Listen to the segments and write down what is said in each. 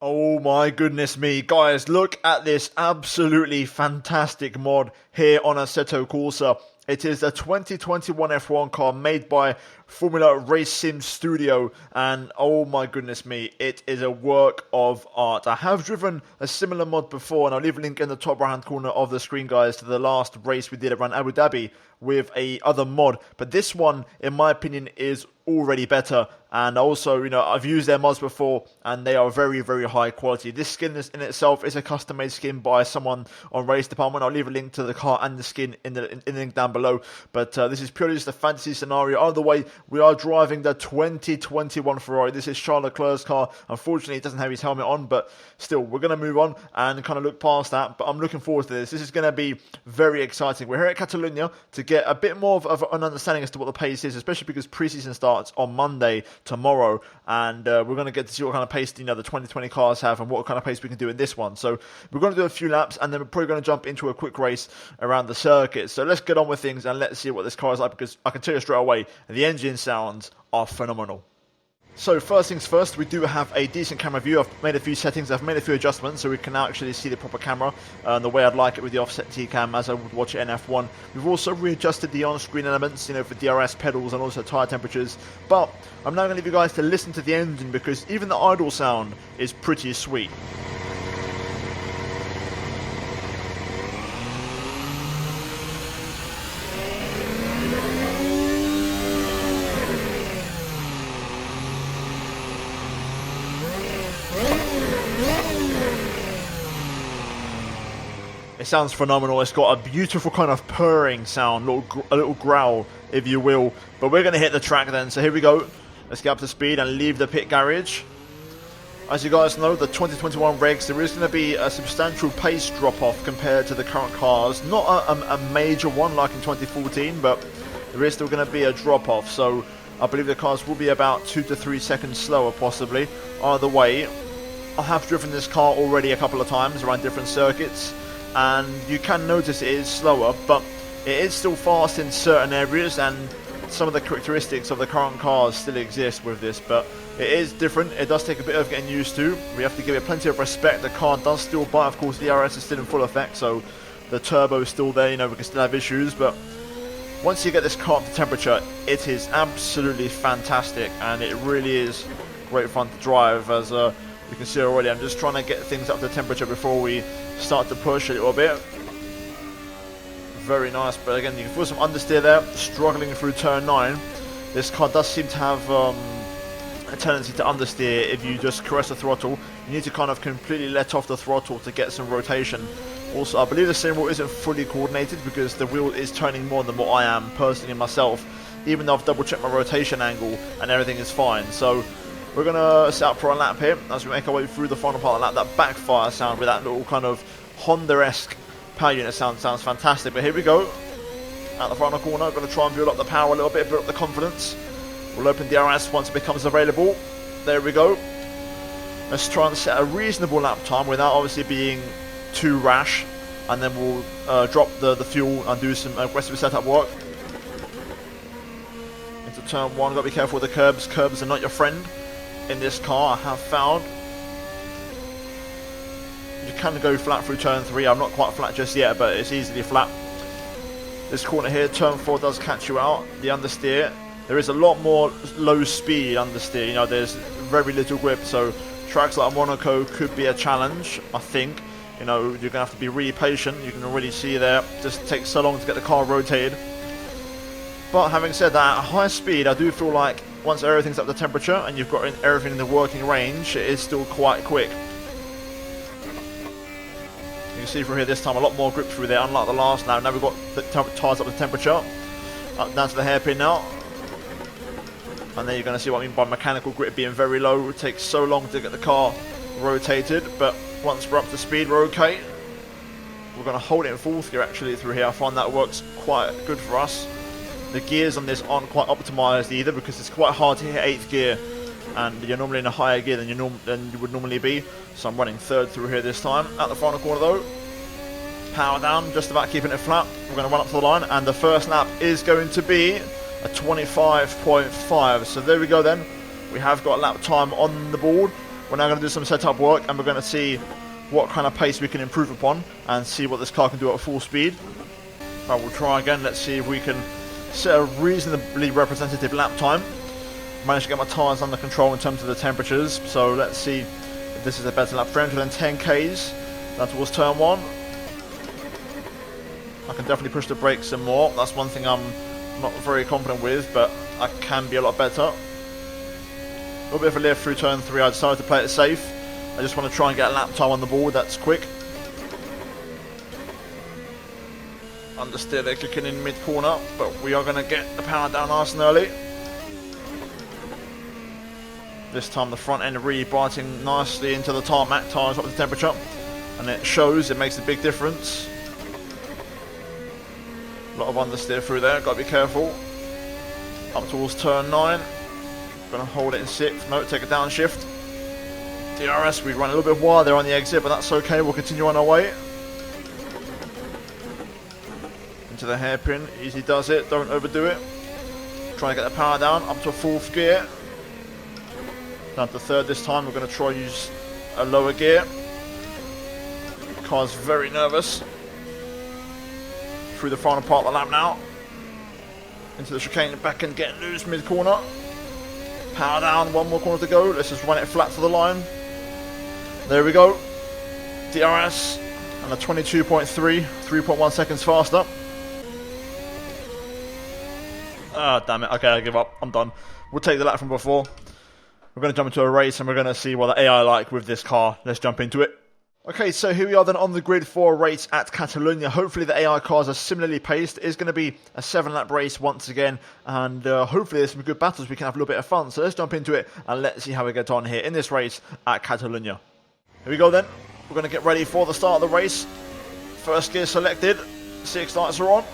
Oh my goodness me, guys, look at this absolutely fantastic mod here on Assetto Corsa. It is a 2021 F1 car made by Formula Race Sim Studio, and oh my goodness me, it is a work of art. I have driven a similar mod before, and I'll leave a link in the top right hand corner of the screen, guys, to the last race we did around Abu Dhabi with a other mod. But this one, in my opinion, is already better. And also, I've used their mods before, and they are very, very high quality. This skin in itself is a custom-made skin by someone on Race Department. I'll leave a link to the car and the skin in the link down below. But this is purely just a fantasy scenario. Either way, we are driving the 2021 Ferrari. This is Charles Leclerc's car. Unfortunately, he doesn't have his helmet on, but still, we're going to move on and kind of look past that. But I'm looking forward to this. This is going to be very exciting. We're here at Catalunya to get a bit more of an understanding as to what the pace is, especially because preseason starts on Monday, tomorrow, and we're going to get to see what kind of pace the 2020 cars have and what kind of pace we can do in this one. So we're going to do a few laps, and then we're probably going to jump into a quick race around the circuit. So let's get on with things and let's see what this car is like, because I can tell you straight away, the engine sounds are phenomenal. So first things first, we do have a decent camera view. I've made a few settings, I've made a few adjustments so we can now actually see the proper camera the way I'd like it with the offset T-cam as I would watch it in F1. We've also readjusted the on-screen elements, for DRS pedals and also tyre temperatures. But I'm now going to leave you guys to listen to the engine, because even the idle sound is pretty sweet. It sounds phenomenal. It's got a beautiful kind of purring sound, a little growl, if you will. But we're going to hit the track then. So here we go. Let's get up to speed and leave the pit garage. As you guys know, the 2021 regs, there is going to be a substantial pace drop-off compared to the current cars. Not a major one like in 2014, but there is still going to be a drop-off. So I believe the cars will be about 2 to 3 seconds slower, possibly. Either way, I have driven this car already a couple of times around different circuits, and you can notice it is slower, but it is still fast in certain areas, and some of the characteristics of the current cars still exist with this, but it is different. It does take a bit of getting used to. We have to give it plenty of respect. The car does still bite. Of course, the DRS is still in full effect, so the turbo is still there. We can still have issues, but once you get this car up to temperature, it is absolutely fantastic, and it really is great fun to drive. As you can see already, I'm just trying to get things up to temperature before we start to push a little bit. Very nice, but again, you can feel some understeer there, struggling through turn 9. This car does seem to have a tendency to understeer if you just caress the throttle. You need to kind of completely let off the throttle to get some rotation. Also, I believe the steering wheel isn't fully coordinated because the wheel is turning more than what I am personally myself, even though I've double checked my rotation angle and everything is fine. So we're going to set up for a lap here as we make our way through the final part of the lap. That backfire sound with that little kind of Honda-esque power unit sounds fantastic. But here we go. At the final corner, going to try and build up the power a little bit, build up the confidence. We'll open DRS once it becomes available. There we go. Let's try and set a reasonable lap time without obviously being too rash. And then we'll drop the fuel and do some aggressive setup work. Into turn 1, got to be careful with the curbs. Curbs are not your friend in this car, I have found. You can go flat through turn 3. I'm not quite flat just yet, but it's easily flat. This corner here, turn 4 does catch you out. The understeer, there is a lot more low speed understeer. There's very little grip, so tracks like Monaco could be a challenge, I think. You're going to have to be really patient. You can already see there, just takes so long to get the car rotated. But having said that, at high speed, I do feel like once everything's up to temperature and you've got everything in the working range, it is still quite quick. You can see through here this time a lot more grip through there, unlike the last now. Now we've got the tyres up to temperature. Up down to the hairpin now. And then you're going to see what I mean by mechanical grip being very low. It takes so long to get the car rotated, but once we're up to speed, we're okay. We're going to hold it in 4th gear actually through here. I find that works quite good for us. The gears on this aren't quite optimised either, because it's quite hard to hit 8th gear, and you're normally in a higher gear than you would normally be. So I'm running 3rd through here this time. At the final corner though, power down, just about keeping it flat. We're going to run up to the line, and the first lap is going to be a 25.5. So there we go then. We have got lap time on the board. We're now going to do some setup work, and we're going to see what kind of pace we can improve upon and see what this car can do at full speed. Right, we'll try again. Let's see if we can set a reasonably representative lap time. Managed to get my tyres under control in terms of the temperatures, so let's see if this is a better lap. 310 Ks down towards turn 1. I can definitely push the brakes some more. That's one thing I'm not very confident with, but I can be a lot better. A little bit of a lift through turn 3. I decided to play it safe. I just want to try and get a lap time on the board that's quick. Understeer, they're kicking in mid-corner, but we are going to get the power down nice and early. This time the front end really biting nicely into the tarmac. Tyres up the temperature, and it shows, it makes a big difference. A lot of understeer through there, got to be careful. Up towards turn 9. Going to hold it in 6th. No, take a downshift. DRS, we run a little bit wide there on the exit, but that's okay. We'll continue on our way. Into the hairpin. Easy does it. Don't overdo it. Trying to get the power down. Up to 4th gear. Down to 3rd this time. We're going to try and use a lower gear. Car's very nervous. Through the final part of the lap now. Into the chicane, back and getting loose mid-corner. Power down, one more corner to go. Let's just run it flat to the line. There we go. DRS and a 22.3, 3.1 seconds faster. Ah, damn it. Okay, I give up. I'm done. We'll take the lap from before. We're going to jump into a race and we're going to see what the AI like with this car. Let's jump into it. Okay, so here we are then on the grid for a race at Catalunya. Hopefully the AI cars are similarly paced. It's going to be a 7-lap race once again, and hopefully there's some good battles. We can have a little bit of fun. So let's jump into it and let's see how we get on here in this race at Catalunya. Here we go then. We're going to get ready for the start of the race. First gear selected. 6 lights are on.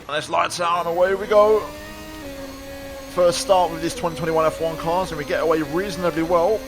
And it's lights out and away we go. First start with this 2021 F1 cars, and we get away reasonably well.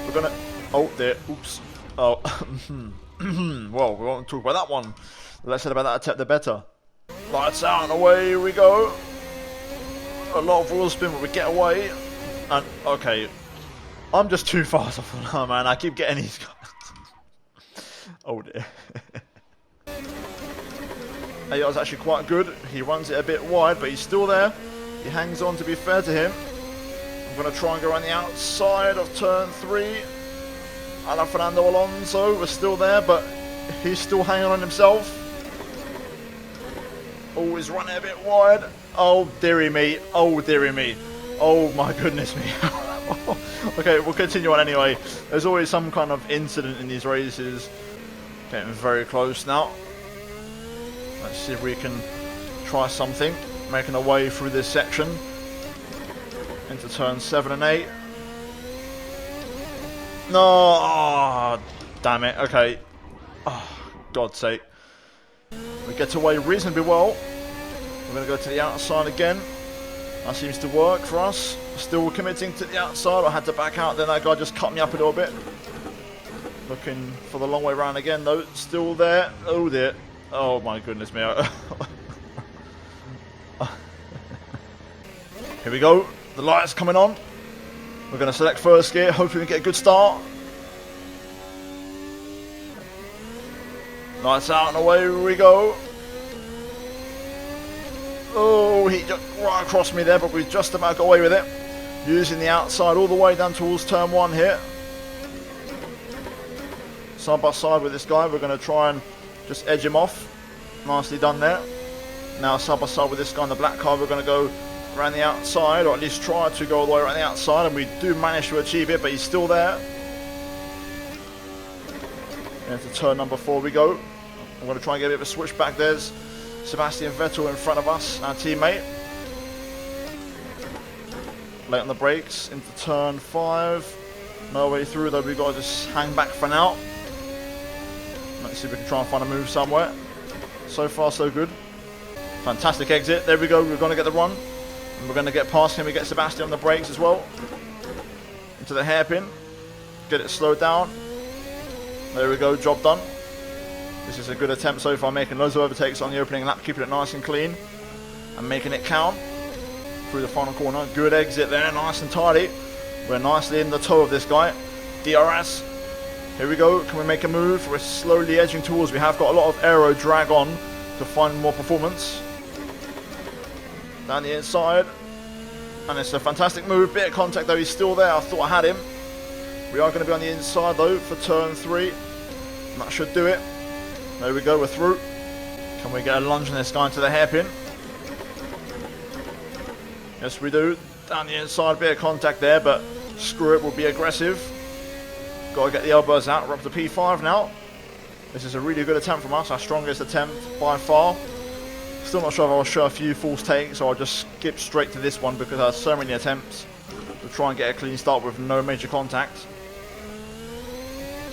We're going to... Oh, there. Oops. Oh. Well, we won't talk about that one. The less said about that attempt, the better. Lights out and away we go. A lot of wheel spin, but we get away. And, okay. I'm just too fast off now, man. I keep getting these guys. Oh, dear. AR's actually quite good. He runs it a bit wide, but he's still there. He hangs on, to be fair to him. I'm going to try and go around the outside of turn 3. And Fernando Alonso was still there, but he's still hanging on himself. Oh, he's running a bit wide. Oh, dearie me. Oh, dearie me. Oh, my goodness me. Okay, we'll continue on anyway. There's always some kind of incident in these races. Getting very close now. Let's see if we can try something. Making our way through this section. Into turn 7 and 8. No, oh, damn it. Okay. Oh, God's sake. We get away reasonably well. We're going to go to the outside again. That seems to work for us. Still committing to the outside. I had to back out, then that guy just cut me up a little bit. Looking for the long way around again, though. Still there. Oh, dear. Oh, my goodness me. Here we go. The lights coming on. We're going to select first gear. Hopefully we get a good start. Lights out and away we go. Oh, he just right across me there, but we just about got away with it. Using the outside all the way down towards turn 1 here. Side by side with this guy. We're going to try and just edge him off. Nicely done there. Now side by side with this guy in the black car, we're going to go around the outside, or at least try to go all the way around the outside, and we do manage to achieve it, but he's still there. Into turn number 4 we go. I'm going to try and get a bit of a switch back. There's Sebastian Vettel in front of us, our teammate. Late on the brakes, into turn 5. No way through though, we've got to just hang back for now. Let's see if we can try and find a move somewhere. So far so good. Fantastic exit, there we go, we're going to get the run. And we're going to get past him, we get Sebastian on the brakes as well. Into the hairpin. Get it slowed down. There we go, job done. This is a good attempt so far, making loads of overtakes on the opening lap, keeping it nice and clean. And making it count. Through the final corner, good exit there, nice and tidy. We're nicely in the toe of this guy. DRS. Here we go. Can we make a move? We're slowly edging towards. We have got a lot of aero drag on to find more performance. Down the inside. And it's a fantastic move. Bit of contact though. He's still there. I thought I had him. We are going to be on the inside though for turn 3. And that should do it. There we go. We're through. Can we get a lunge on this guy into the hairpin? Yes, we do. Down the inside. Bit of contact there, but screw it. We'll be aggressive. Got to get the elbows out. We're up to P5 now. This is a really good attempt from us. Our strongest attempt by far. Still not sure if I'll show a few false takes, or I'll just skip straight to this one because I had so many attempts to try and get a clean start with no major contact.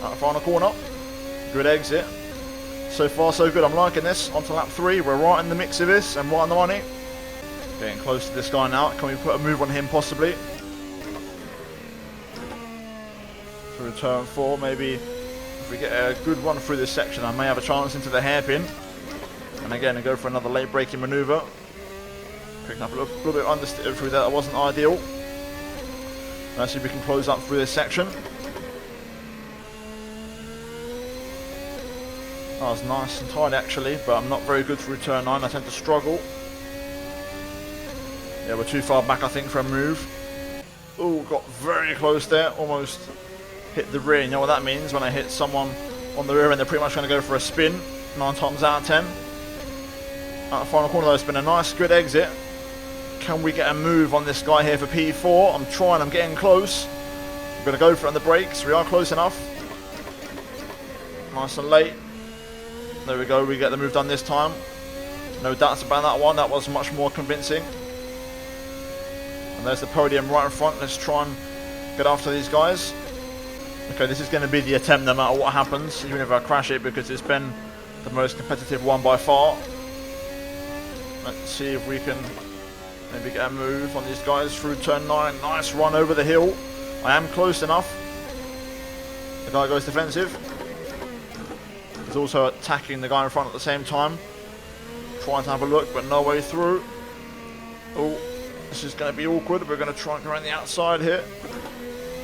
Out the final corner. Good exit. So far so good. I'm liking this. On to lap 3. We're right in the mix of this and right on the money. Getting close to this guy now. Can we put a move on him possibly? Through turn 4 maybe. If we get a good run through this section, I may have a chance into the hairpin. And again, I go for another late braking manoeuvre. Picking up a little bit of understeer through that. That wasn't ideal. Let's see if we can close up through this section. That was nice and tight actually, but I'm not very good through turn 9. I tend to struggle. Yeah, we're too far back I think for a move. Oh, got very close there. Almost hit the rear. You know what that means? When I hit someone on the rear and they're pretty much going to go for a spin. 9 times out of 10. At the final corner though, it's been a nice good exit. Can we get a move on this guy here for P4? I'm trying, I'm getting close. I'm going to go for it on the brakes. We are close enough. Nice and late. There we go, we get the move done this time. No doubts about that one, that was much more convincing. And there's the podium right in front. Let's try and get after these guys. Okay, this is going to be the attempt no matter what happens, even if I crash it, because it's been the most competitive one by far. Let's see if we can maybe get a move on these guys through turn 9. Nice run over the hill. I am close enough. The guy goes defensive. He's also attacking the guy in front at the same time. Trying to have a look, but no way through. Oh, this is going to be awkward. We're going to try and go around the outside here.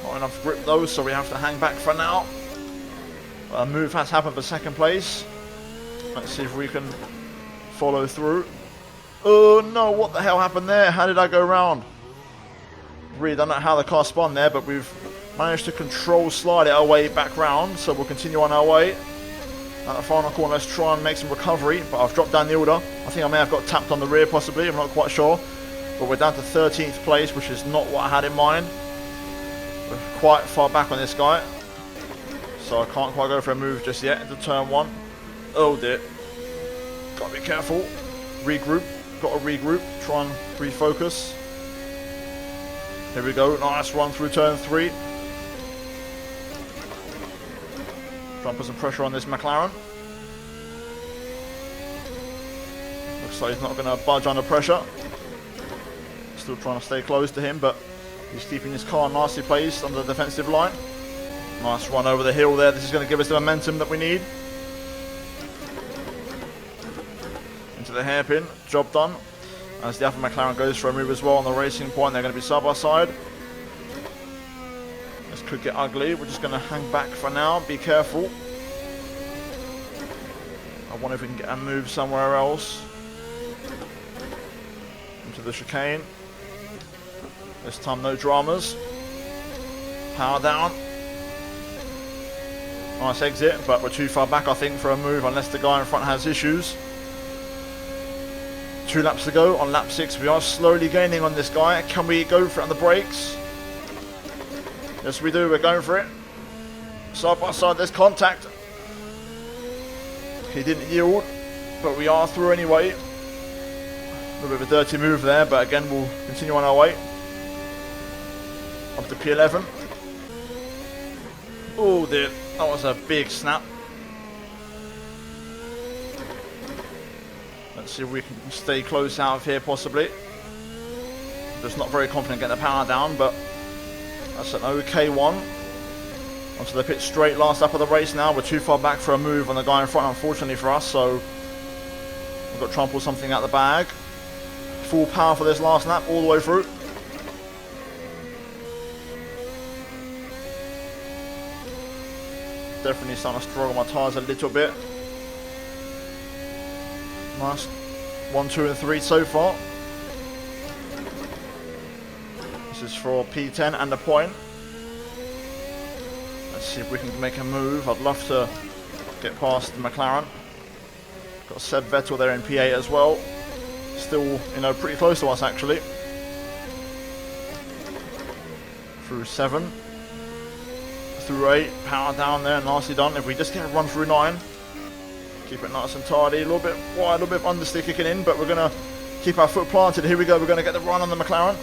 Not enough grip though, so we have to hang back for now. But a move has happened for second place. Let's see if we can follow through. Oh no, what the hell happened there? How did I go around? Really don't know how the car spun there, but we've managed to control slide it our way back round, so we'll continue on our way. At the final corner, let's try and make some recovery, but I've dropped down the order. I think I may have got tapped on the rear possibly, I'm not quite sure. But we're down to 13th place, which is not what I had in mind. We're quite far back on this guy, so I can't quite go for a move just yet into turn 1. Oh dear. Gotta be careful. Regroup. Got to regroup, try and refocus. Here we go, nice run through turn 3. Try and put some pressure on this McLaren. Looks like he's not going to budge under pressure. Still trying to stay close to him, but he's keeping his car nicely placed on the defensive line. Nice run over the hill there. This is going to give us the momentum that we need. Into the hairpin, job done. As the Alpha McLaren goes for a move as well on the racing point, they're going to be side by side. This could get ugly. We're just going to hang back for now. Be careful. I wonder if we can get a move somewhere else. Into the chicane. This time no dramas. Power down. Nice exit, but we're too far back I think for a move unless the guy in front has issues. 2 laps to go on lap 6. We are slowly gaining on this guy. Can we go for it on the brakes? Yes we do, we're going for it. Side by side, there's contact. He didn't yield, but we are through anyway. A little bit of a dirty move there, but again we'll continue on our way. Up to P11. Oh dear, that was a big snap. Let's see if we can stay close out of here possibly. Just not very confident getting the power down, but that's an okay one. Onto the pit straight, last lap of the race now. We're too far back for a move on the guy in front, unfortunately for us, so we've got to try and pull something out the bag. Full power for this last lap, all the way through. definitely starting to struggle my tyres a little bit. Nice. 1, 2 and 3 so far. This is for P10 and a point. Let's see if we can make a move. I'd love to get past the McLaren. Got Seb Vettel there in P8 as well. Still, pretty close to us actually. Through 7. Through 8. Power down there, nicely done. If we just get a run through 9. Keep it nice and tidy. A little bit wide, a little bit of understeer kicking in, but we're going to keep our foot planted. Here we go. We're going to get the run on the McLaren.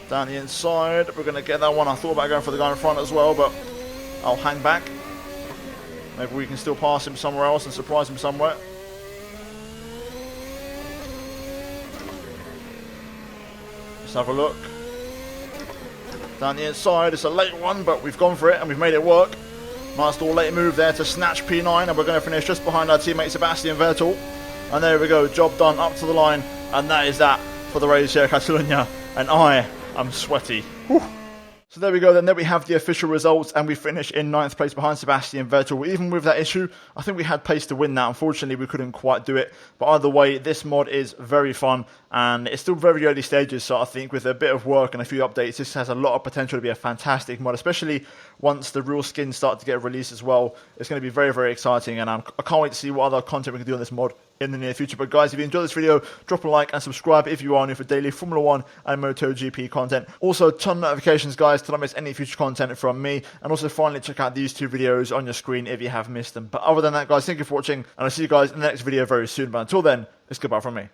Down the inside. We're going to get that one. I thought about going for the guy in front as well, but I'll hang back. Maybe we can still pass him somewhere else and surprise him somewhere. Let's have a look. Down the inside. It's a late one, but we've gone for it and we've made it work. Nice little late move there to snatch P9, and we're going to finish just behind our teammate Sebastian Vettel. And there we go, job done, up to the line, and that is that for the race here at Catalunya. And I am sweaty. Whew. So there we go then, there we have the official results, and we finish in 9th place behind Sebastian Vettel. Even with that issue, I think we had pace to win that. Unfortunately, we couldn't quite do it. But either way, this mod is very fun, and it's still very early stages, so I think with a bit of work and a few updates, this has a lot of potential to be a fantastic mod, especially once the real skins start to get released as well. It's going to be very exciting, and I can't wait to see what other content we can do on this mod in the near future. But guys, if you enjoyed this video, drop a like and subscribe if you are new for daily Formula 1 and MotoGP content. Also, ton of notifications, guys, to not miss any future content from me. And also, finally, check out these 2 videos on your screen if you have missed them. But other than that, guys, thank you for watching, and I'll see you guys in the next video very soon. But until then, it's goodbye from me.